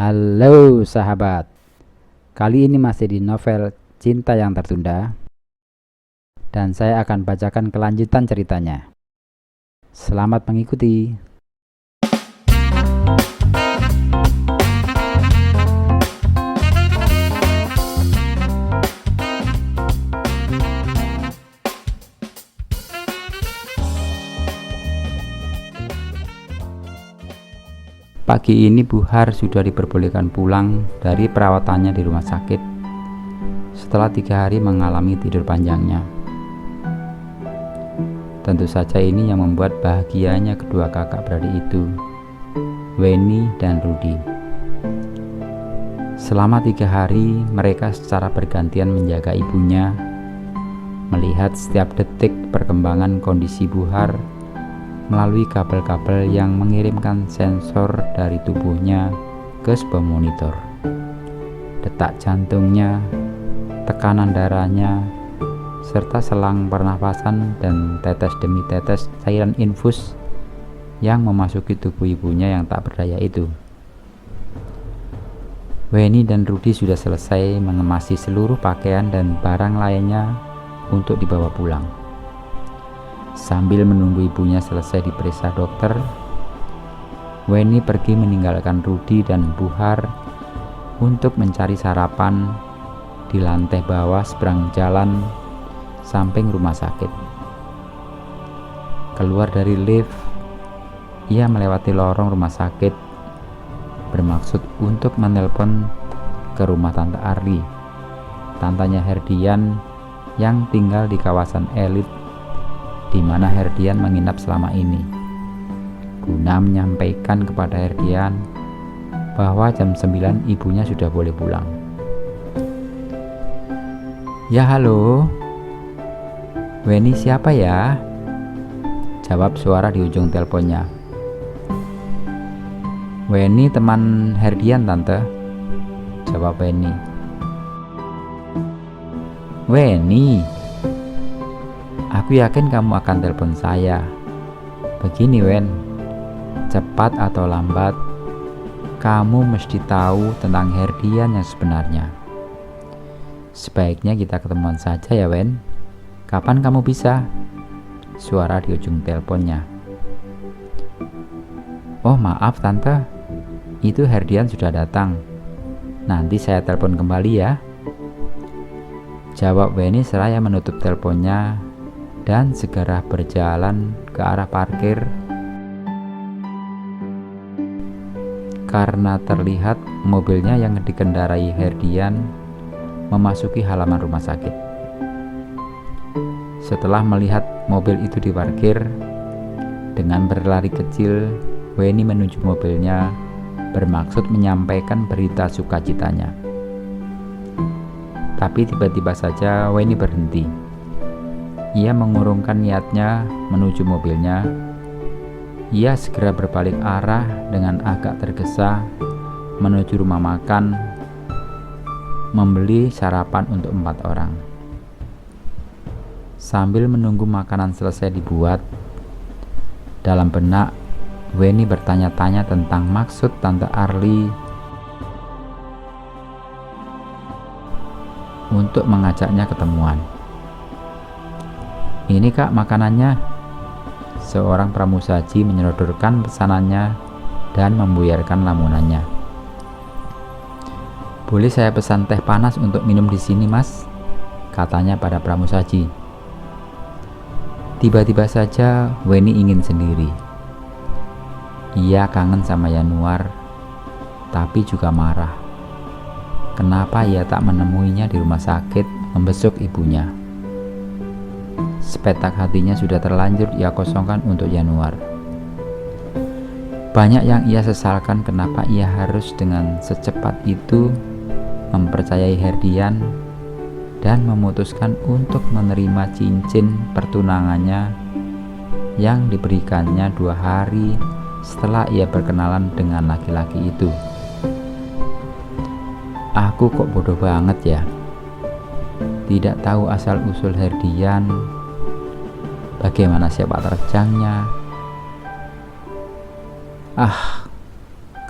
Halo sahabat, kali ini masih di novel Cinta yang Tertunda dan saya akan bacakan kelanjutan ceritanya. Selamat mengikuti. Pagi ini Bu Har sudah diperbolehkan pulang dari perawatannya di rumah sakit setelah 3 hari mengalami tidur panjangnya. Tentu saja ini yang membuat bahagianya kedua kakak beradik itu, Weni dan Rudi. Selama 3 hari mereka secara bergantian menjaga ibunya, melihat setiap detik perkembangan kondisi Bu Har melalui kabel-kabel yang mengirimkan sensor dari tubuhnya ke sebuah monitor. Detak jantungnya, tekanan darahnya, serta selang pernafasan dan tetes demi tetes cairan infus yang memasuki tubuh ibunya yang tak berdaya itu. Weni dan Rudi sudah selesai mengemasi seluruh pakaian dan barang lainnya untuk dibawa pulang. Sambil menunggu ibunya selesai diperiksa dokter, Weni pergi meninggalkan Rudi dan Bu Har untuk mencari sarapan di lantai bawah seberang jalan samping rumah sakit. Keluar dari lift, ia melewati lorong rumah sakit bermaksud untuk menelpon ke rumah Tante Arli, tantanya Herdian yang tinggal di kawasan elit di mana Herdian menginap selama ini, guna menyampaikan kepada Herdian bahwa jam 9 ibunya sudah boleh pulang. Ya halo, Weni siapa ya? Jawab suara di ujung teleponnya. Weni teman Herdian tante, jawab Weni. Weni, aku yakin kamu akan telepon saya. Begini Wen, cepat atau lambat, kamu mesti tahu tentang Herdian yang sebenarnya. Sebaiknya kita ketemuan saja ya Wen. Kapan kamu bisa? Suara di ujung teleponnya. Oh maaf tante, itu Herdian sudah datang. Nanti saya telepon kembali ya, jawab Weni seraya menutup teleponnya dan segera berjalan ke arah parkir karena terlihat mobilnya yang dikendarai Herdian memasuki halaman rumah sakit. Setelah melihat mobil itu diparkir, dengan berlari kecil Weni menuju mobilnya bermaksud menyampaikan berita sukacitanya. Tapi tiba-tiba saja Weni berhenti. Ia mengurungkan niatnya menuju mobilnya. Ia segera berbalik arah dengan agak tergesa menuju rumah makan, membeli sarapan untuk 4 orang. Sambil menunggu makanan selesai dibuat, dalam benak Weni bertanya-tanya tentang maksud Tante Arli untuk mengajaknya ketemuan. Ini kak makanannya, seorang pramusaji menyodorkan pesanannya dan membuyarkan lamunannya. Boleh saya pesan teh panas untuk minum di sini mas? Katanya pada pramusaji. Tiba-tiba saja Weni ingin sendiri. Ia kangen sama Yanuar, tapi juga marah. Kenapa ia tak menemuinya di rumah sakit membesuk ibunya? Sepetak hatinya sudah terlanjur ia kosongkan untuk Yanuar. Banyak yang ia sesalkan kenapa ia harus dengan secepat itu mempercayai Herdian dan memutuskan untuk menerima cincin pertunangannya yang diberikannya 2 hari setelah ia berkenalan dengan laki-laki itu. Aku kok bodoh banget ya, tidak tahu asal-usul Herdian, bagaimana sepak terjangnya.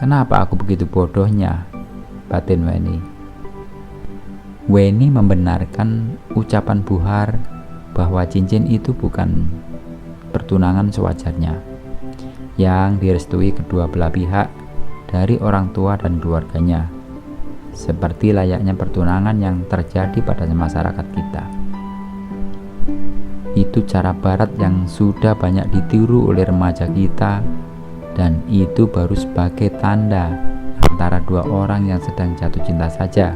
Kenapa aku begitu bodohnya? Batin Weni. Weni membenarkan ucapan Buhar bahwa cincin itu bukan pertunangan sewajarnya, yang direstui kedua belah pihak dari orang tua dan keluarganya, seperti layaknya pertunangan yang terjadi pada masyarakat kita. Itu cara barat yang sudah banyak ditiru oleh remaja kita, dan itu baru sebagai tanda antara dua orang yang sedang jatuh cinta saja,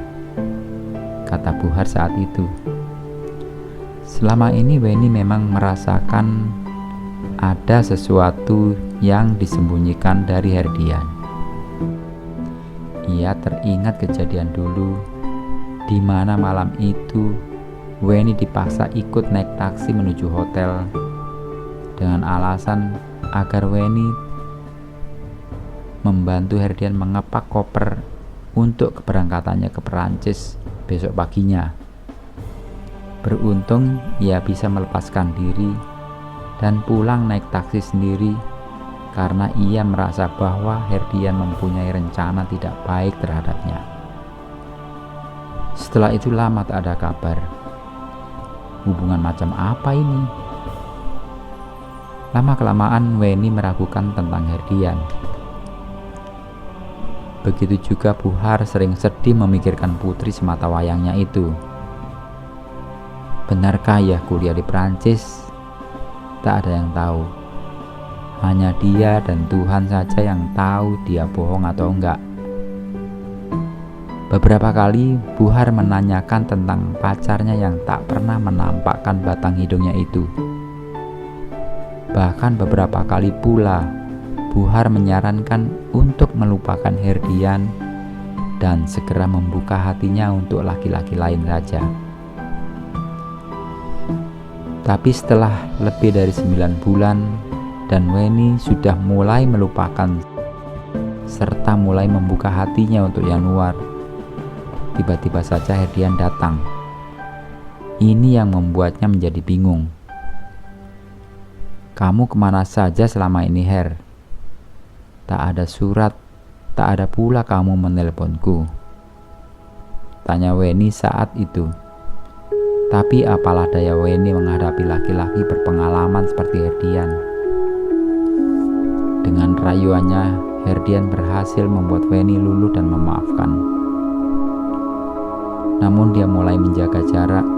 kata Buhar saat itu. Selama ini Weni memang merasakan ada sesuatu yang disembunyikan dari Herdian. Ia teringat kejadian dulu, di mana malam itu Weni dipaksa ikut naik taksi menuju hotel dengan alasan agar Weni membantu Herdian mengepak koper untuk keberangkatannya ke Perancis besok paginya. Beruntung ia bisa melepaskan diri dan pulang naik taksi sendiri karena ia merasa bahwa Herdian mempunyai rencana tidak baik terhadapnya. Setelah itu lama tak ada kabar. Hubungan macam apa ini? Lama-kelamaan Weni meragukan tentang Herdian. Begitu juga Buhar sering sedih memikirkan putri semata wayangnya itu. Benarkah ia kuliah di Prancis? Tak ada yang tahu. Hanya dia dan Tuhan saja yang tahu dia bohong atau enggak. Beberapa kali Buhar menanyakan tentang pacarnya yang tak pernah menampakkan batang hidungnya itu. Bahkan beberapa kali pula Buhar menyarankan untuk melupakan Herdian dan segera membuka hatinya untuk laki-laki lain saja. Tapi setelah lebih dari 9 bulan dan Weni sudah mulai melupakan serta mulai membuka hatinya untuk Yanuar, tiba-tiba saja Herdian datang. Ini yang membuatnya menjadi bingung. Kamu kemana saja selama ini, Her? Tak ada surat, tak ada pula kamu menelponku, tanya Weni saat itu. Tapi apalah daya Weni menghadapi laki-laki berpengalaman seperti Herdian. Dengan rayuannya, Herdian berhasil membuat Weni luluh dan memaafkan. Namun dia mulai menjaga jarak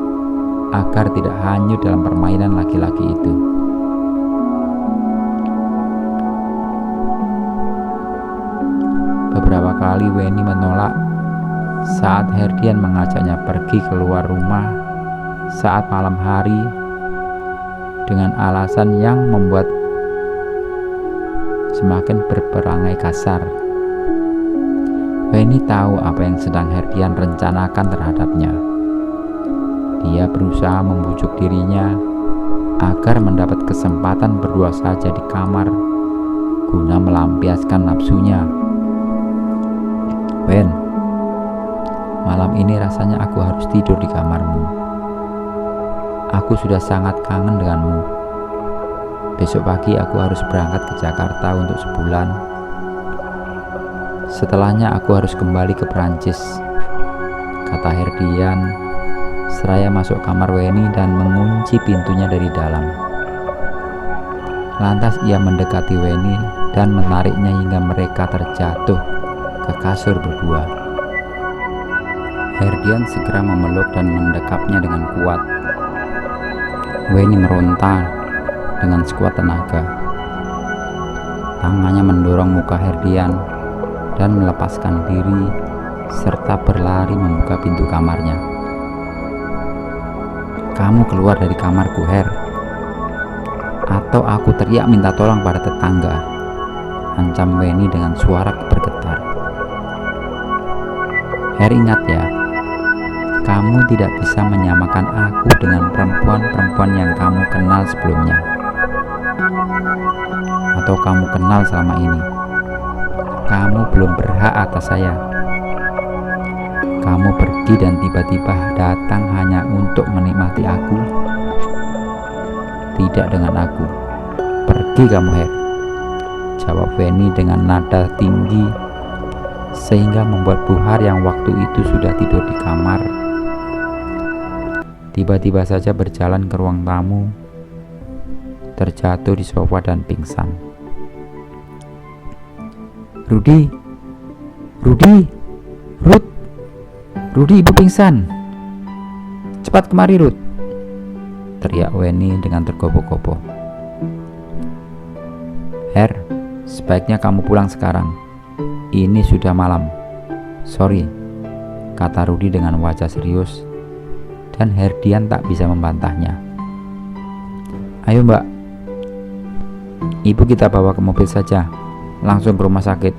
agar tidak hanyut dalam permainan laki-laki itu. Beberapa kali Weni menolak saat Herdian mengajaknya pergi keluar rumah saat malam hari dengan alasan yang membuat semakin berperangai kasar. Weni tahu apa yang sedang Herdian rencanakan terhadapnya. Dia berusaha membujuk dirinya agar mendapat kesempatan berdua saja di kamar guna melampiaskan nafsunya. Wen, malam ini rasanya aku harus tidur di kamarmu. Aku sudah sangat kangen denganmu. Besok pagi aku harus berangkat ke Jakarta untuk sebulan. Setelahnya aku harus kembali ke Perancis, kata Herdian seraya masuk kamar Weni dan mengunci pintunya dari dalam. Lantas ia mendekati Weni dan menariknya hingga mereka terjatuh ke kasur berdua. Herdian segera memeluk dan mendekapnya dengan kuat. Weni meronta dengan sekuat tenaga. Tangannya mendorong muka Herdian dan melepaskan diri serta berlari membuka pintu kamarnya. Kamu keluar dari kamarku, Her, atau aku teriak minta tolong pada tetangga, ancam Weni dengan suara bergetar. Her, ingat ya, kamu tidak bisa menyamakan aku dengan perempuan-perempuan yang kamu kenal sebelumnya atau kamu kenal selama ini. Kamu belum berhak atas saya. Kamu pergi dan tiba-tiba datang hanya untuk menikmati aku. Tidak dengan aku. Pergi kamu, Her, jawab Weni dengan nada tinggi sehingga membuat Buhar yang waktu itu sudah tidur di kamar tiba-tiba saja berjalan ke ruang tamu, terjatuh di sofa dan pingsan. Rudi, Rudi, ibu pingsan. Cepat kemari, Rud, teriak Weni dengan tergopoh-gopoh. Her, sebaiknya kamu pulang sekarang. Ini sudah malam. Sorry, kata Rudi dengan wajah serius, dan Herdian tak bisa membantahnya. Ayo mbak, ibu kita bawa ke mobil saja, langsung ke rumah sakit,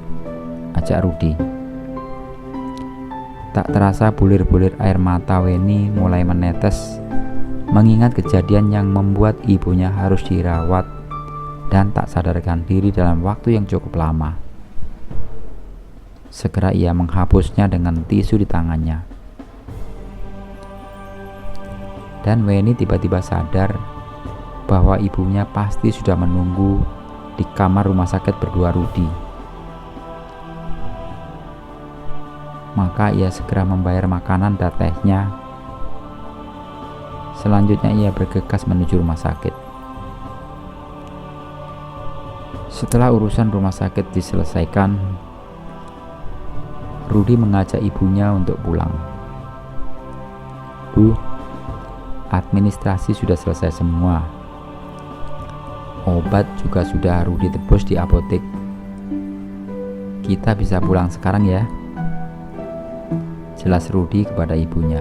ajak Rudi. Tak terasa bulir-bulir air mata Weni mulai menetes, mengingat kejadian yang membuat ibunya harus dirawat dan tak sadarkan diri dalam waktu yang cukup lama. Segera ia menghapusnya dengan tisu di tangannya. Dan Weni tiba-tiba sadar bahwa ibunya pasti sudah menunggu di kamar rumah sakit berdua Rudi. Maka ia segera membayar makanan dan tehnya. Selanjutnya ia bergegas menuju rumah sakit. Setelah urusan rumah sakit diselesaikan, Rudi mengajak ibunya untuk pulang. Bu, administrasi sudah selesai semua. Obat juga sudah Rudi tebus di apotek. Kita bisa pulang sekarang ya, jelas Rudi kepada ibunya.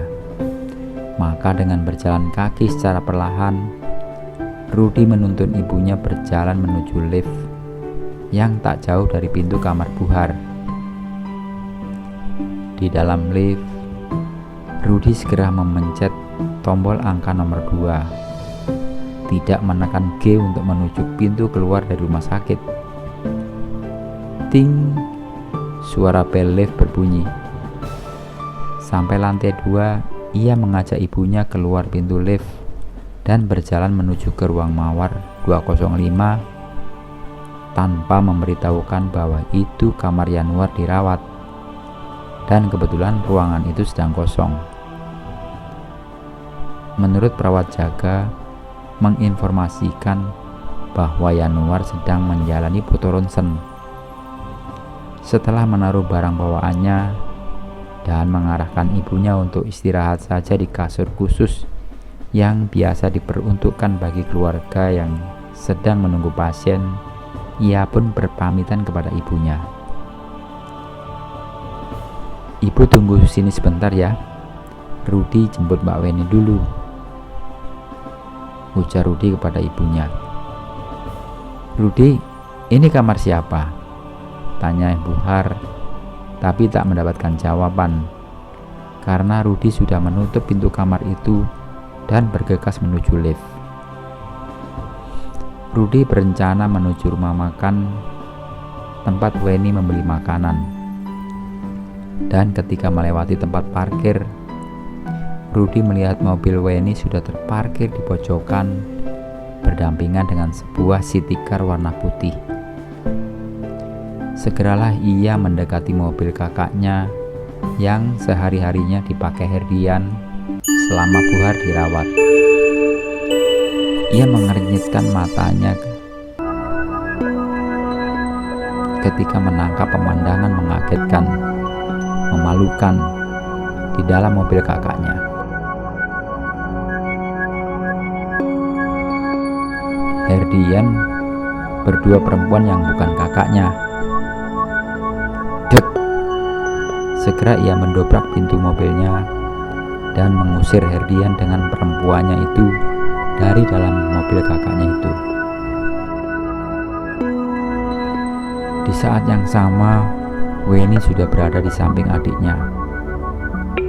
Maka dengan berjalan kaki secara perlahan, Rudi menuntun ibunya berjalan menuju lift yang tak jauh dari pintu kamar Buhar. Di dalam lift, Rudi segera memencet tombol angka nomor 2, tidak menekan G untuk menuju pintu keluar dari rumah sakit. Ting, suara bel lift berbunyi. Sampai lantai 2, ia mengajak ibunya keluar pintu lift dan berjalan menuju ke ruang mawar 205 tanpa memberitahukan bahwa itu kamar Yanuar dirawat. Dan kebetulan ruangan itu sedang kosong. Menurut perawat jaga menginformasikan bahwa Yanuar sedang menjalani foto ronsen. Setelah menaruh barang bawaannya dan mengarahkan ibunya untuk istirahat saja di kasur khusus yang biasa diperuntukkan bagi keluarga yang sedang menunggu pasien, ia pun berpamitan kepada ibunya. Ibu tunggu sini sebentar ya, Rudi jemput Mbak Weni dulu, ujar Rudi kepada ibunya. Rudi, ini kamar siapa? Tanya Buhar, tapi tak mendapatkan jawaban karena Rudi sudah menutup pintu kamar itu dan bergegas menuju lift. Rudi berencana menuju rumah makan tempat Weni membeli makanan. Dan ketika melewati tempat parkir, Rudi melihat mobil Weni sudah terparkir di pojokan berdampingan dengan sebuah city car warna putih. Segeralah ia mendekati mobil kakaknya yang sehari-harinya dipakai Herdian selama Buhar dirawat. Ia mengernyitkan matanya ketika menangkap pemandangan mengagetkan, memalukan di dalam mobil kakaknya. Herdian berdua perempuan yang bukan kakaknya. Dek! Segera ia mendobrak pintu mobilnya dan mengusir Herdian dengan perempuannya itu dari dalam mobil kakaknya itu. Di saat yang sama, Weni sudah berada di samping adiknya.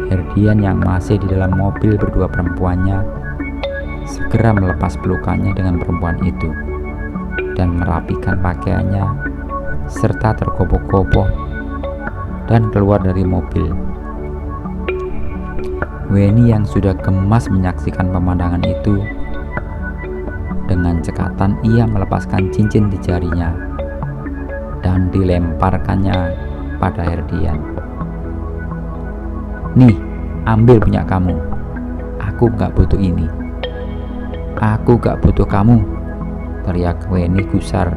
Herdian yang masih di dalam mobil berdua perempuannya segera melepas pelukannya dengan perempuan itu dan merapikan pakaiannya serta tergopoh-gopoh dan keluar dari mobil. Weni yang sudah gemas menyaksikan pemandangan itu, dengan cekatan ia melepaskan cincin di jarinya dan dilemparkannya pada Herdian. "Nih, ambil punya kamu. Aku gak butuh ini." "Aku gak butuh kamu," teriak Weni gusar.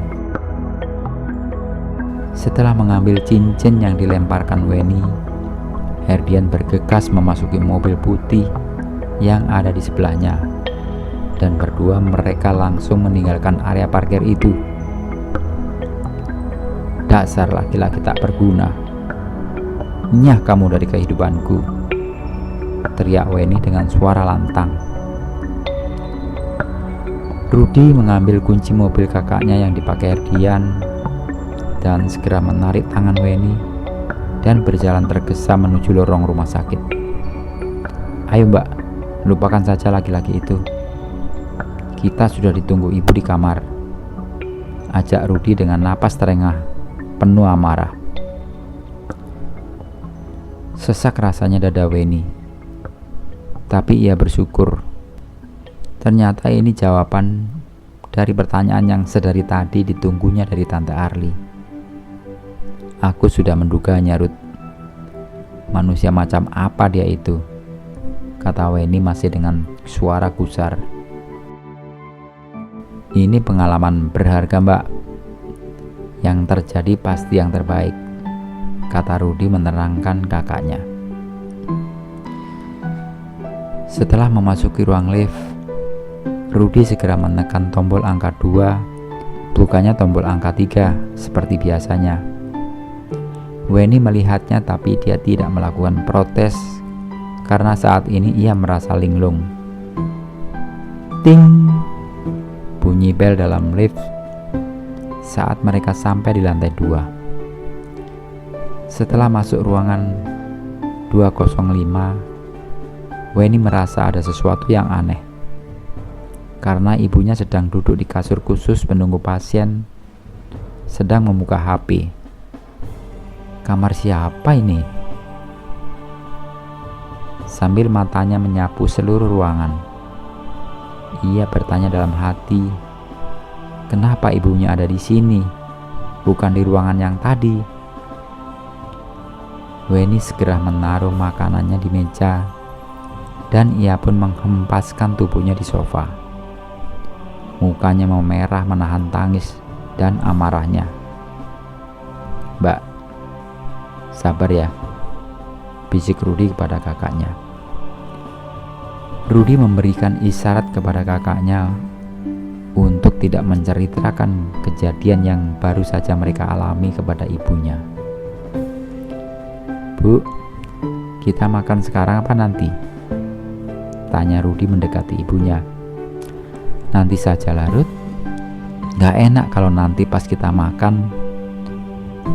Setelah mengambil cincin yang dilemparkan Weni, Herdian bergegas memasuki mobil putih yang ada di sebelahnya, dan berdua mereka langsung meninggalkan area parkir itu. "Dasar laki-laki tak berguna. Nyah kamu dari kehidupanku," teriak Weni dengan suara lantang. Rudi mengambil kunci mobil kakaknya yang dipakai Herdian dan segera menarik tangan Weni dan berjalan tergesa menuju lorong rumah sakit. "Ayo mbak, lupakan saja laki-laki itu. Kita sudah ditunggu ibu di kamar," ajak Rudi dengan napas terengah penuh amarah. Sesak rasanya dada Weni, tapi ia bersyukur. Ternyata ini jawaban dari pertanyaan yang sedari tadi ditunggunya dari Tante Arli. "Aku sudah menduganya, Ruth. Manusia macam apa dia itu?" kata Weni masih dengan suara gusar. "Ini pengalaman berharga, mbak. Yang terjadi pasti yang terbaik," kata Rudi menerangkan kakaknya. Setelah memasuki ruang lift, Rudi segera menekan tombol angka 2, bukannya tombol angka 3 seperti biasanya. Weni melihatnya tapi dia tidak melakukan protes karena saat ini ia merasa linglung. Ting! Bunyi bel dalam lift saat mereka sampai di lantai 2. Setelah masuk ruangan 205, Weni merasa ada sesuatu yang aneh. Karena ibunya sedang duduk di kasur khusus penunggu pasien, sedang membuka HP. Kamar siapa ini? Sambil matanya menyapu seluruh ruangan, ia bertanya dalam hati, kenapa ibunya ada di sini, bukan di ruangan yang tadi? Weni segera menaruh makanannya di meja, dan ia pun menghempaskan tubuhnya di sofa. Mukanya memerah menahan tangis dan amarahnya. "Mbak, sabar ya," bisik Rudi kepada kakaknya. Rudi memberikan isyarat kepada kakaknya untuk tidak menceritakan kejadian yang baru saja mereka alami kepada ibunya. "Bu, kita makan sekarang apa nanti?" tanya Rudi mendekati ibunya. "Nanti saja lah, Ruth. Gak enak kalau nanti pas kita makan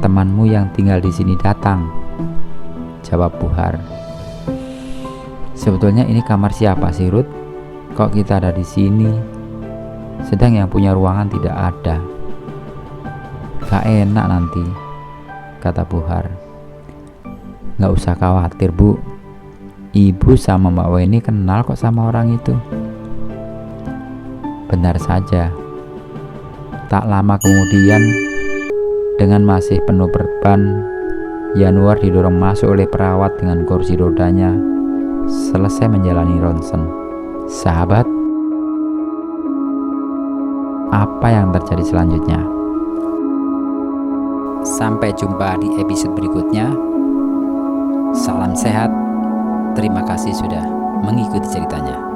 temanmu yang tinggal di sini datang," jawab Buhar. "Sebetulnya ini kamar siapa sih, Ruth? Kok kita ada di sini, sedang yang punya ruangan tidak ada? Gak enak nanti," kata Buhar. "Gak usah khawatir, Bu. Ibu sama Mbak Weni kenal kok sama orang itu." Benar saja. Tak lama kemudian, dengan masih penuh beban, Yanuar didorong masuk oleh perawat dengan kursi rodanya selesai menjalani ronsen. Sahabat, apa yang terjadi selanjutnya? Sampai jumpa di episode berikutnya. Salam sehat. Terima kasih sudah mengikuti ceritanya.